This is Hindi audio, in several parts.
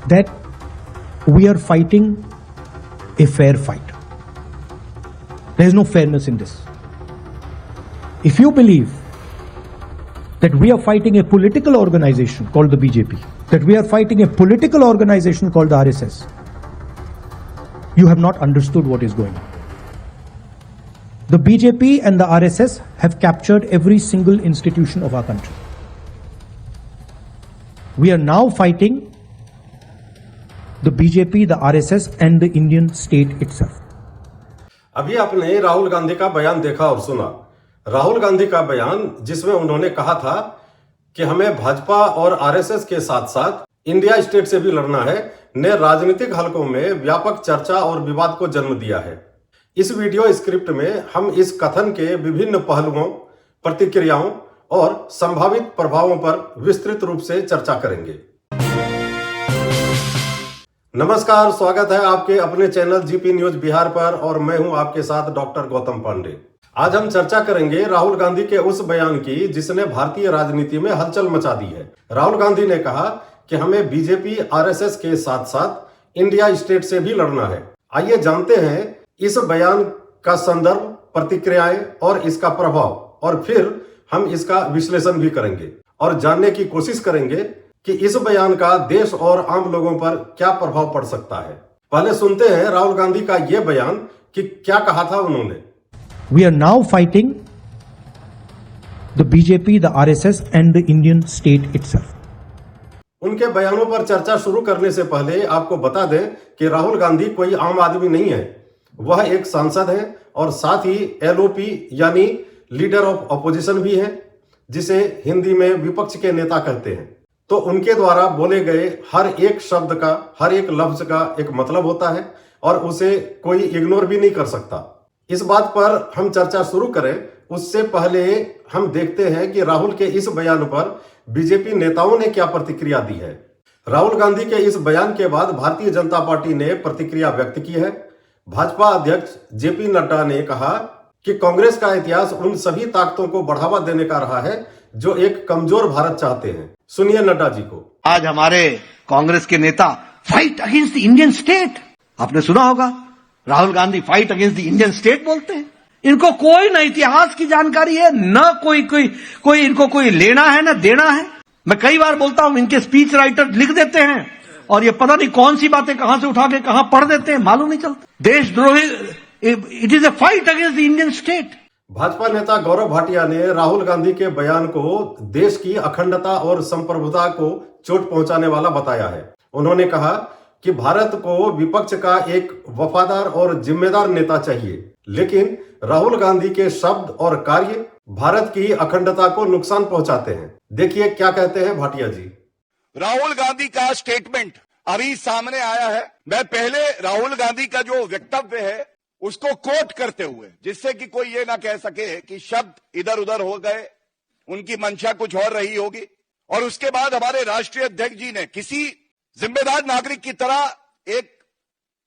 that we are fighting a fair fight. There is no fairness in this. If you believe that we are fighting a political organization called the BJP, that we are fighting a political organization called the RSS, you have not understood what is going on. The BJP and the RSS have captured every single institution of our country. We are now fighting the BJP, the RSS and the Indian state itself. अभी आपने राहुल गांधी का बयान देखा और सुना। राहुल गांधी का बयान जिसमें उन्होंने कहा था कि हमें भाजपा और आरएसएस के साथ साथ इंडिया स्टेट से भी लड़ना है, ने राजनीतिक हलकों में व्यापक चर्चा और विवाद को जन्म दिया है। इस वीडियो स्क्रिप्ट में हम इस कथन के विभिन्न पहलुओं, प्रतिक्रियाओं और संभावित प्रभावों पर विस्तृत रूप से चर्चा करेंगे। नमस्कार, स्वागत है आपके अपने चैनल जीपी न्यूज बिहार पर और मैं हूं आपके साथ डॉक्टर गौतम पांडे। आज हम चर्चा करेंगे राहुल गांधी के उस बयान की जिसने भारतीय राजनीति में हलचल मचा दी है। राहुल गांधी ने कहा कि हमें बीजेपी, आरएसएस के साथ साथ इंडिया स्टेट से भी लड़ना है। आइए जानते हैं इस बयान का संदर्भ, प्रतिक्रियाएं और इसका प्रभाव, और फिर हम इसका विश्लेषण भी करेंगे और जानने की कोशिश करेंगे कि इस बयान का देश और आम लोगों पर क्या प्रभाव पड़ सकता है। पहले सुनते हैं राहुल गांधी का यह बयान कि क्या कहा था उन्होंने। We are now fighting the BJP, the RSS and the Indian state itself. उनके बयानों पर चर्चा शुरू करने से पहले आपको बता दें कि राहुल गांधी कोई आम आदमी नहीं है। वह एक सांसद है और साथ ही एलओपी यानी लीडर ऑफ ऑपोजिशन भी है, जिसे हिंदी में विपक्ष के नेता कहते हैं। तो उनके द्वारा बोले गए हर एक शब्द का, हर एक लफ्ज का एक मतलब होता है और उसे कोई इग्नोर भी नहीं कर सकता। इस बात पर हम चर्चा शुरू करें उससे पहले हम देखते हैं कि राहुल के इस बयान पर बीजेपी नेताओं ने क्या प्रतिक्रिया दी है। राहुल गांधी के इस बयान के बाद भारतीय जनता पार्टी ने प्रतिक्रिया व्यक्त की है। भाजपा अध्यक्ष जेपी नड्डा ने कहा कि कांग्रेस का इतिहास उन सभी ताकतों को बढ़ावा देने का रहा है जो एक कमजोर भारत चाहते हैं। सुनिए नड्डा जी को। आज हमारे कांग्रेस के नेता fight against the Indian state, आपने सुना होगा, Rahul Gandhi fight against the Indian state बोलते हैं। इनको कोई न इतिहास की जानकारी है, न कोई इनको कोई लेना है न देना है। मैं कई बार बोलता हूं, इनके स्पीच राइटर लिख देते हैं और ये पता नहीं कौन सी बातें कहां से उठा के कहां पढ़ देते हैं, मालूम नहीं चलता। देशद्रोही, it is a fight against the Indian state. Bhajpa नेता गौरव भाटिया ने राहुल गांधी के बयान को देश की अखंडता और संप्रभुता को चोट पहुंचाने वाला बताया है। उन्होंने कहा कि भारत को विपक्ष का एक वफादार और जिम्मेदार नेता चाहिए, लेकिन राहुल गांधी के शब्द और कार्य भारत की अखंडता को नुकसान पहुंचाते हैं। देखिए क्या कहते हैं भाटिया जी। राहुल गांधी का स्टेटमेंट अभी सामने आया है। मैं पहले राहुल गांधी का जो वक्तव्य है उसको कोट करते हुए, जिससे कि कोई ये ना कह सके कि शब्द इधर उधर हो गए, उनकी मंशा कुछ और रही होगी। और उसके बाद हमारे राष्ट्रीय अध्यक्ष जी ने किसी जिम्मेदार नागरिक की तरह एक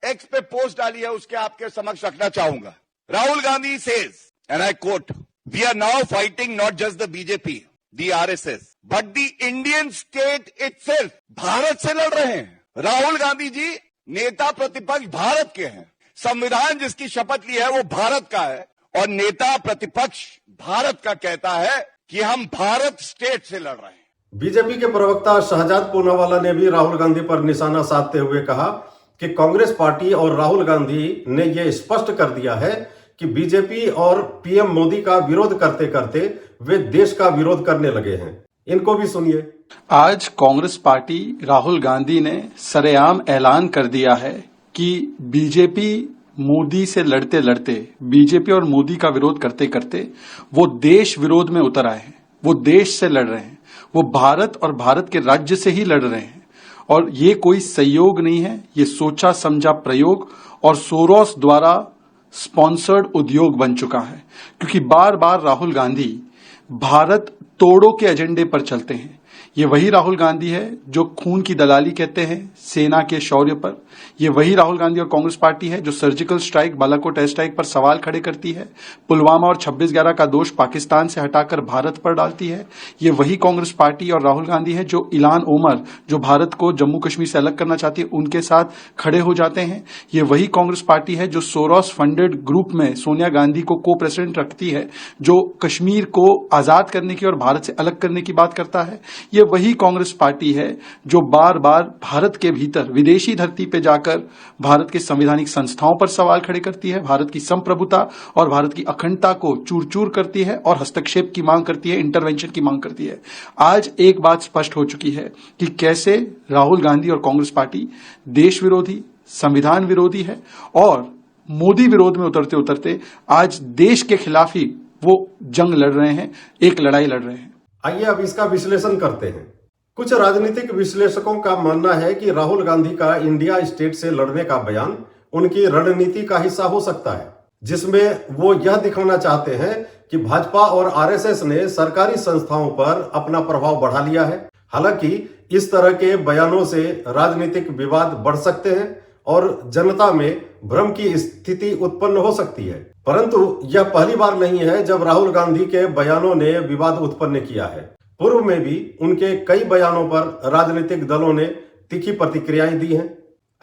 एक्स पे पोस्ट डाली है, उसके आपके समक्ष रखना चाहूंगा। Rahul Gandhi says, and I quote, we are now fighting not just the BJP, the RSS, but the Indian state itself. Bharat से लड़ रहे हैं। राहुल गांधी जी नेता प्रतिपक्ष भारत के हैं। संविधान जिसकी शपथ ली है वो भारत का है और नेता प्रतिपक्ष भारत का कहता है कि हम भारत स्टेट से लड़ रहे हैं। बीजेपी के प्रवक्ता शहजाद पूनावाला ने भी राहुल गांधी पर निशाना साधते हुए कहा कि कांग्रेस पार्टी और राहुल गांधी ने यह स्पष्ट कर दिया है कि बीजेपी और पीएम मोदी का विरोध करते करते वे देश का विरोध करने लगे हैं। इनको भी सुनिए। आज कांग्रेस पार्टी, राहुल गांधी ने सरेआम ऐलान कर दिया है कि बीजेपी मोदी से लड़ते लड़ते, बीजेपी और मोदी का विरोध करते करते वो देश विरोध में उतर आए हैं। वो देश से लड़ रहे हैं, वो भारत और भारत के राज्य से ही लड़ रहे हैं। और ये कोई संयोग नहीं है, ये सोचा समझा प्रयोग और सोरोस द्वारा स्पॉन्सर्ड उद्योग बन चुका है। क्योंकि बार बार राहुल गांधी भारत तोड़ो के एजेंडे पर चलते हैं। ये वही राहुल गांधी है जो खून की दलाली कहते हैं सेना के शौर्य पर। ये वही राहुल गांधी और कांग्रेस पार्टी है जो surgical strike, Balakot air strike पर सवाल खड़े करती है, पुलवामा और 26/11 का दोष पाकिस्तान से हटाकर भारत पर डालती है। ये वही कांग्रेस पार्टी और राहुल गांधी है जो इलान ओमर, जो भारत को जम्मू कश्मीर से अलग करना चाहती है, उनके साथ खड़े हो जाते हैं। ये वही कांग्रेस पार्टी है जो सोरोस फंडेड ग्रुप में सोनिया गांधी को को प्रेसिडेंट रखती है, जो कश्मीर को आजाद करने की और भारत से अलग करने की बात करता है। ये वही कांग्रेस पार्टी है जो बार बार भारत के भीतर विदेशी धरती पे जाकर भारत के संवैधानिक संस्थाओं पर सवाल खड़े करती है, भारत की संप्रभुता और भारत की अखंडता को चूर चूर करती है और हस्तक्षेप की मांग करती है, इंटरवेंशन की मांग करती है। आज एक बात स्पष्ट हो चुकी है कि कैसे राहुल गांधी और कांग्रेस पार्टी देश विरोधी, संविधान विरोधी है और मोदी विरोध में उतरते उतरते आज देश के खिलाफ ही वो जंग लड़ रहे हैं, एक लड़ाई लड़ रहे हैं। आइए अब इसका विश्लेषण करते हैं। कुछ राजनीतिक विश्लेषकों का मानना है कि राहुल गांधी का इंडिया स्टेट से लड़ने का बयान उनकी रणनीति का हिस्सा हो सकता है, जिसमें वो यह दिखाना चाहते हैं कि भाजपा और आरएसएस ने सरकारी संस्थाओं पर अपना प्रभाव बढ़ा लिया है। हालांकि इस तरह के बयानों से राजनीतिक विवाद बढ़ सकते हैं और जनता में भ्रम की स्थिति उत्पन्न हो सकती है, परंतु यह पहली बार नहीं है जब राहुल गांधी के बयानों ने विवाद उत्पन्न किया है। पूर्व में भी उनके कई बयानों पर राजनीतिक दलों ने तीखी प्रतिक्रियाएं दी हैं।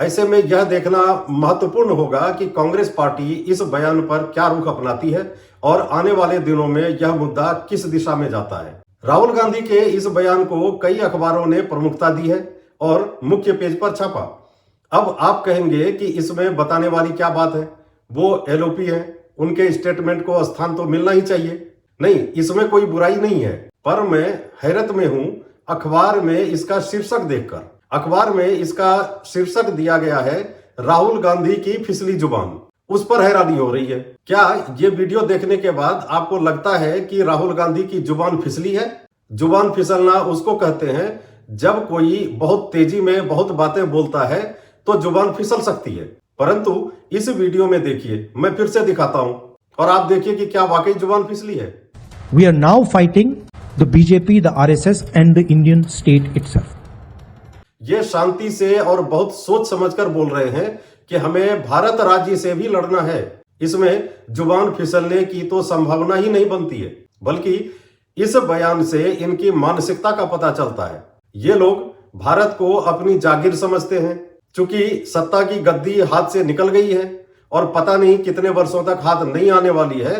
ऐसे में यह देखना महत्वपूर्ण होगा कि कांग्रेस पार्टी इस बयान पर क्या रुख अपनाती है और आने वाले दिनों में यह मुद्दा किस दिशा में जाता है। राहुल गांधी के इस बयान को कई अखबारों ने प्रमुखता दी है और मुख्य पेज पर छापा। अब आप कहेंगे कि इसमें बताने वाली क्या बात है, वो एलओपी है, उनके स्टेटमेंट को स्थान तो मिलना ही चाहिए। नहीं, इसमें कोई बुराई नहीं है, पर मैं हैरत में हूं अखबार में इसका शीर्षक देखकर। अखबार में इसका शीर्षक दिया गया है राहुल गांधी की फिसली जुबान। उस पर हैरानी हो रही है। क्या ये वीडियो देखने के बाद आपको लगता है कि राहुल गांधी की जुबान फिसली है? जुबान फिसलना उसको कहते हैं जब कोई बहुत तेजी में बहुत बातें बोलता है तो जुबान फिसल सकती है। परंतु इस वीडियो में देखिए, मैं फिर से दिखाता हूं और आप देखिए कि क्या वाकई जुबान फिसली है। We are now fighting the BJP, the RSS and the Indian state itself. ये शांति से और बहुत सोच समझकर बोल रहे हैं कि हमें भारत राज्य से भी लड़ना है। इसमें जुबान फिसलने की तो संभावना ही नहीं बनती है, बल्कि इस बयान से इनकी मानसिकता का पता चलता है। ये लोग भारत को अपनी जागीर समझते हैं। चूंकि सत्ता की गद्दी हाथ से निकल गई है और पता नहीं कितने वर्षों तक हाथ नहीं आने वाली है,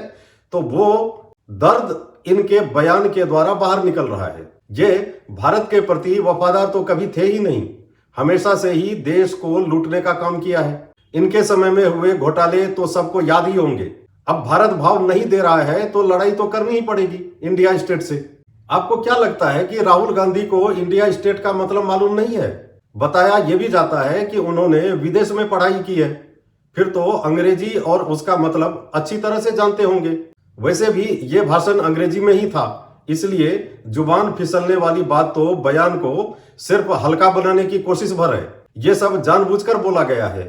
तो वो दर्द इनके बयान के द्वारा बाहर निकल रहा है। ये भारत के प्रति वफादार तो कभी थे ही नहीं, हमेशा से ही देश को लूटने का काम किया है। इनके समय में हुए घोटाले तो सबको याद ही होंगे। अब भारत भाव नहीं दे रहा है तो लड़ाई तो करनी ही पड़ेगी इंडिया स्टेट से। आपको क्या लगता है कि राहुल गांधी को इंडिया स्टेट का मतलब मालूम नहीं है? बताया यह भी जाता है कि उन्होंने विदेश में पढ़ाई की है, फिर तो अंग्रेजी और उसका मतलब अच्छी तरह से जानते होंगे। वैसे भी ये भाषण अंग्रेजी में ही था, इसलिए जुबान फिसलने वाली बात तो बयान को सिर्फ हल्का बनाने की कोशिश भर है। ये सब जानबूझकर बोला गया है।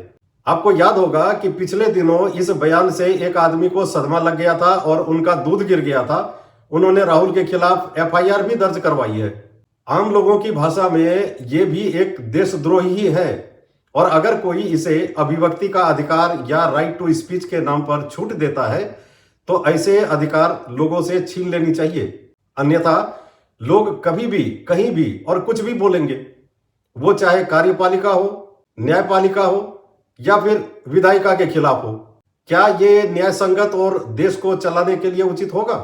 आपको याद होगा कि पिछले दिनों इस बयान से एक आदमी को सदमा लग गया था और उनका दूध गिर गया था। उन्होंने राहुल के खिलाफ एफआईआर भी दर्ज करवाई है। आम लोगों की भाषा में ये भी एक देशद्रोही ही है और अगर कोई इसे अभिव्यक्ति का अधिकार या राइट टू स्पीच के नाम पर छूट देता है तो ऐसे अधिकार लोगों से छीन लेनी चाहिए। अन्यथा लोग कभी भी कहीं भी और कुछ भी बोलेंगे, वो चाहे कार्यपालिका हो, न्यायपालिका हो या फिर विधायिका के खिलाफ हो। क्या ये न्याय संगत और देश को चलाने के लिए उचित होगा?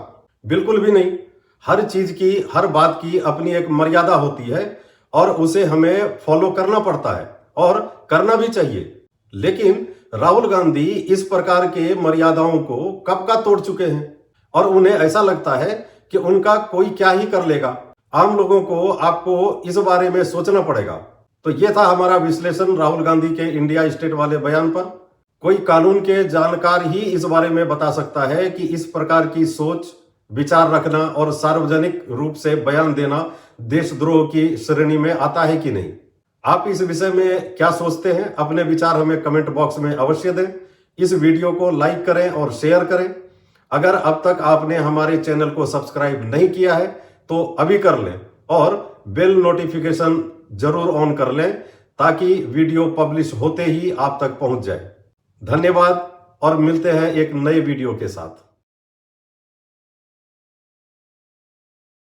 बिल्कुल भी नहीं। हर चीज की, हर बात की अपनी एक मर्यादा होती है और उसे हमें फॉलो करना पड़ता है और करना भी चाहिए। लेकिन राहुल गांधी इस प्रकार के मर्यादाओं को कब का तोड़ चुके हैं और उन्हें ऐसा लगता है कि उनका कोई क्या ही कर लेगा। आम लोगों को आपको इस बारे में सोचना पड़ेगा। तो यह था हमारा विश्लेषण राहुल गांधी के इंडिया स्टेट वाले बयान पर। कोई कानून के जानकार ही इस बारे में बता सकता है कि इस प्रकार की सोच, विचार रखना और सार्वजनिक रूप से बयान देना देशद्रोह की श्रेणी में आता है कि नहीं। आप इस विषय में क्या सोचते हैं? अपने विचार हमें कमेंट बॉक्स में अवश्य दें। इस वीडियो को लाइक करें और शेयर करें। अगर अब तक आपने हमारे चैनल को सब्सक्राइब नहीं किया है तो अभी कर लें और बेल नोटिफिकेशन जरूर ऑन कर लें ताकि वीडियो पब्लिश होते ही आप तक पहुंच जाए। धन्यवाद और मिलते हैं एक नए वीडियो के साथ।